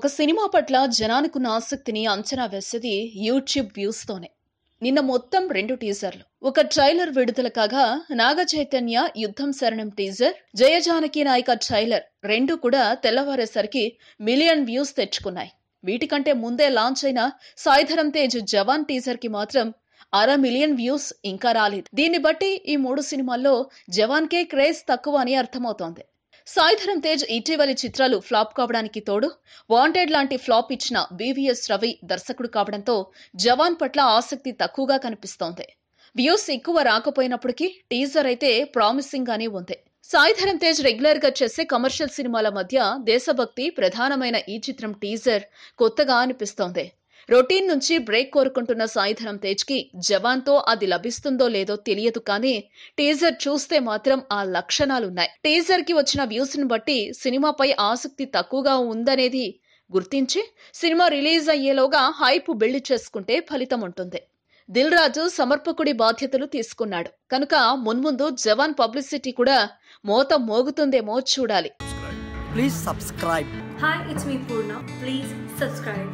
ఒక సినిమా పట్ల జనానికున్న ఆసక్తిని అంచనా వేసేది యూట్యూబ్ వ్యూస్ తోనే. నిన్న మొత్తం 2 టీజర్లు, ఒక ట్రైలర్ విడుదల కాగా నాగ చైతన్య యుద్ధం శరణం టీజర్, జయజానకి నాయక ట్రైలర్ రెండు కూడా తెల్లవారేసరికి మిలియన్ వ్యూస్ తెచ్చుకున్నాయి. వీటికంటే ముందే లాంచ్ అయిన సాయిధరం తేజ్ జవాన్ టీజర్ కి మాత్రం 500,000 వ్యూస్ ఇంకా రాలేదు. దీన్ని బట్టి ఈ 3 సినిమాల్లో జవాన్ కే క్రేజ్ తక్కువ అని అర్థమవుతోంది. సాయిధరం తేజ్ ఇటీవలి చిత్రాలు ఫ్లాప్ కావడానికి తోడు వాంటెడ్ లాంటి ఫ్లాప్ ఇచ్చిన బీవీఎస్ రవి దర్శకుడు కావడంతో జవాన్ పట్ల ఆసక్తి తక్కువగా కనిపిస్తోంది. వ్యూస్ ఎక్కువ రాకపోయినప్పటికీ టీజర్ అయితే ప్రామిసింగ్ గానే ఉంది. సాయిధరం తేజ్ రెగ్యులర్ గా చేసే కమర్షియల్ సినిమాల మధ్య దేశభక్తి ప్రధానమైన ఈ చిత్రం టీజర్ కొత్తగా అనిపిస్తోంది. రొటీన్ నుంచి బ్రేక్ కోరుకుంటున్న సాయిధరం తేజ్ కి జవాన్ తో అది లభిస్తుందో లేదో తెలియదు, కానీ టీజర్ చూస్తే మాత్రం ఆ లక్షణాలున్నాయి. టీజర్ కి వచ్చిన వ్యూస్ ని బట్టి సినిమాపై ఆసక్తి తక్కువగా ఉందనేది గుర్తించి సినిమా రిలీజ్ అయ్యేలోగా హైప్ బిల్డ్ చేసుకుంటే ఫలితం ఉంటుంది. దిల్ రాజు సమర్పకుడి బాధ్యతలు తీసుకున్నాడు కనుక మున్ముందు జవాన్ పబ్లిసిటీ కూడా మోత మోగుతుందేమో చూడాలి. Please subscribe. Hi, it's me Purna. Please subscribe.